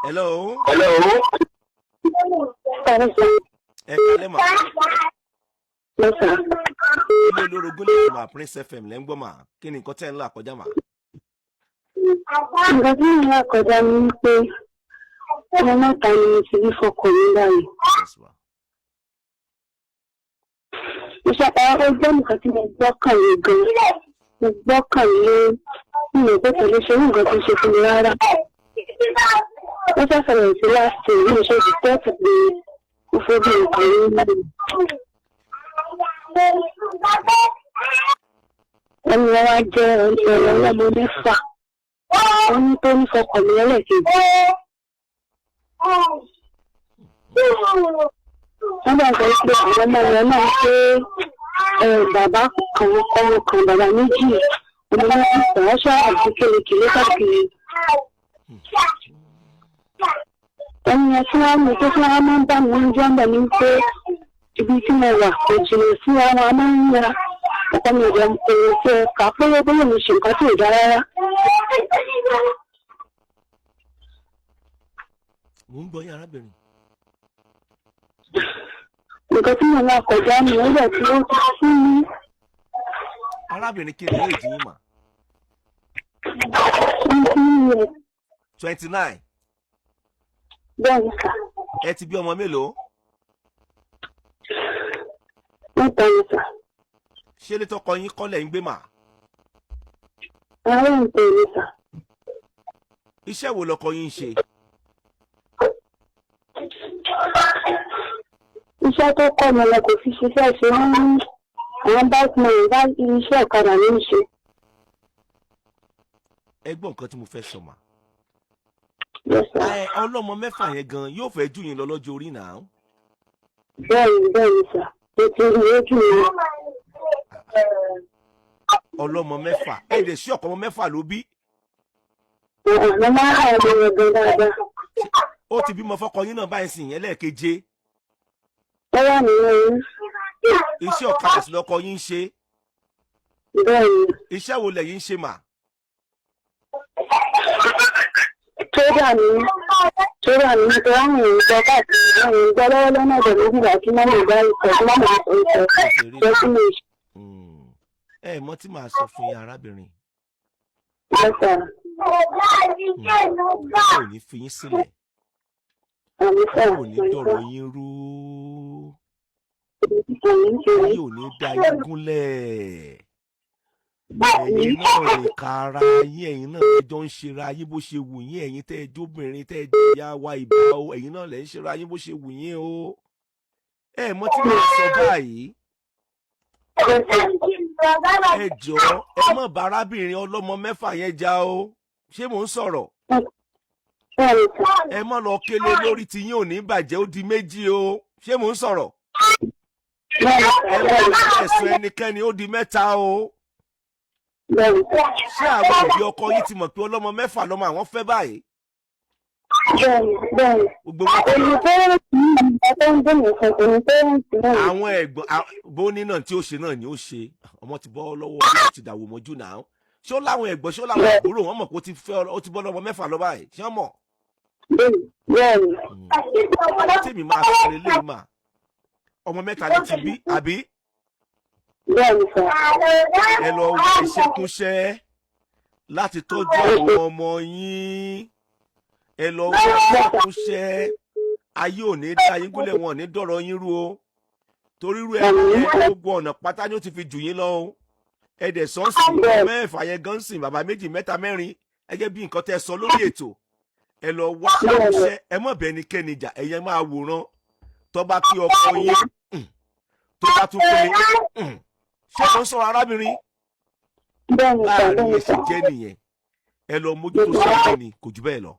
Hello. Ẹ kálẹ́ mà. Ilé olórogún lè mà Prince FM lẹ́ ń gbọ́ mà. Kí ni nǹkan tẹ́ ń là kọjá mà? Nǹkan tí mo là kọjá ni pé ọmọ mẹ́ta ni mo ti rí fọkàn mi báyìí. Iṣẹ́ ó jẹ́ nǹkan tí mo gbọ́kàn lé gan-an. Mo gbọ́kàn lé mi ò gbé pẹ̀lú ṣe nǹkan tó ṣe fún mi rárá. Ó ṣàfihàn sí láti ìlú iṣẹ́ ìdíkẹ́ẹ̀tì pé mo fẹ́ bí nǹkan ní ìlú. Ẹni wọn wá jẹ́ ẹ̀rọ ọlọ́mọ mẹ́fà. Wọ́n ní tó ń fọkàn mi lẹ́lẹ́kejì. Wọ́n bá sọ pé àwọn ọmọ rẹ̀ náà pé bàbá kan ọmọ kan bàbá méjì ọmọ méjì sọ̀rọ̀ṣọ́ àti kélékèlé káàkiri. Ẹni ẹ tí wọ́n mú tó fún wa máa ń bá mi ń jọ́ǹbà ní pé ibi tí mo wà kò jìnnà sí àwọn a máa ń ya ọkọ mi ìjọ èrò tí ẹ kà pé bóyá mi ṣe nǹkan tí ò dára rárá. Mo ń gbọ́ yín arábìnrin. Nǹkan tí mo máa kọjá ni nígbà tí ó ti fún mi. Arábìnrin kí ni yóò dín yín mà? 29. Bẹ́ẹ̀ni sà. Ẹ ti bí ọmọ mélòó? Mẹ́ta ni sà. Ṣé ilé tọkọ yín kọ́lẹ̀ ń gbé mà? Àárẹ̀ ń pè mí sà. Iṣẹ́ wo lọkọ yín ń ṣe? Iṣẹ́ tó kọ́ mi lọ kò fi ṣiṣẹ́ ṣe wọ́n ní àwọn báńkì bá iṣẹ́ ọ̀kadà ní í ṣe. Ẹ gbọ́ nǹkan tí mo fẹ́ sọ mà. Yes sir. Ọlọ́mọ mẹ́fà yẹn gan yóò fẹ́ jù yín lọ lọ́jọ́ orí náà. Bẹ́ẹ̀ni sà. Mo ti rí ojú mi. Ọlọ́mọ mẹ́fà. Ẹ lè ṣí ọ̀kọ́ ọmọ mẹ́fà ló bí. Mo máa ń ra ọmọ yẹn gan dáadáa. Ó ti bímọ fọ́kọ yín náà báyìí sìn yẹn lẹ́ẹ̀keje. Ó wà nínú oyún. Iṣẹ́ ọ̀kadà sí lọkọ yín ń ṣe. Bẹ́ẹ̀ni. Iṣẹ́ wo lẹ̀yin ń ṣe mà? Tórà ní nítorí àwọn èèyàn gbọ́ káàkiri àwọn èèyàn gbọ́ lọ́wọ́ lọ́nà ọ̀dọ̀ méjìlá tí wọ́n lè bá ìtọ́ tí wọ́n lè sọ ìtọ́ tí mo ṣe. Ẹ mọ̀ tí màá sọ fún yín arábìnrin. Lọ́sà. Ò ní fi yín sílẹ̀. Ò ní dọ̀rọ̀ yín rú. Yóò ní dá yín gúnlẹ̀. Ẹ̀yin náà lè ka ara yín, ẹ̀yin náà ẹjọ́ ń ṣera yín bó ṣe wù yín, ẹ̀yin tẹ́ ẹ jóbìnrin tẹ́ ẹ jẹ́ ìyá wa ìbá o, ẹ̀yin náà lè ń ṣera yín bó ṣe wù yín o. Ẹ mọ̀ tí mo sọ báyìí. Ẹ jọ̀ọ́ ẹ má bá arábìnrin ọlọ́mọ mẹ́fà yẹn jà o. Ṣé mò ń sọ̀rọ̀? Ẹ má lọ kélé lórí tí yín ò ní bàjẹ́ ó di méjì o. Ṣé mò ń sọ̀rọ̀? Ẹ má lọ ẹ̀sùn ẹnikẹ́ni ó di mẹ́ta o. Ṣé àwọn òbí ọkọ yìí ti mọ̀ pé ọlọ́mọ mẹ́fà lọ́mọ àwọn fẹ́ báyìí? Àwọn ẹ̀gbọ́n bóní náà tí ó ṣe náà ni ó ṣe. Ọmọ ti bọ́ lọ́wọ́ ó ti dàwọ̀ mọ́jú náà. Ṣé ó láwọn ẹ̀gbọ́n ṣé ó láwọn àbúrò wọn mọ̀ pé ó ti bọ́ lọ́mọ mẹ́fà lọ báyìí? Ṣé wọ́n mọ̀? Ọmọ tèmi máa sọ lélẹ́yìn mà. Ọmọ mẹ́ta ló ti bí àbí? Ẹ lọ wá iṣẹ́ kúnṣẹ́ láti tọ́jú àwọn ọmọ yín. Ẹ lọ wá iṣẹ́ kúnṣẹ́. Ayé ò ní dá yín gúnlẹ̀, wọn ò ní dọ̀rọ̀ yín rú o. Torí rú ẹ̀rù yẹn gbogbo ọ̀nà pátá ni ó ti fi jù yín lọ o. Ẹ dẹ̀ sọ sí mẹ́fà yẹn gan sìn bàbá méjì mẹ́ta mẹ́rin gẹ́gẹ́ bí nǹkan tẹ́ sọ lórí ètò. Ẹ lọ wá iṣẹ́ kúnṣẹ́, ẹ mọ̀ bẹ́ẹ̀ ni kẹ́ni jà ẹ̀yẹn máa wòran. Tó bá pé ọkọ yín tó bá tún pé ṣé mo ń sọ arábìnrin? Láàrin ẹsẹ̀ jẹ́ nìyẹn. Ẹ lọ mójútó sọ́ọ̀dẹ̀ ni kò jù bẹ́ẹ̀ lọ.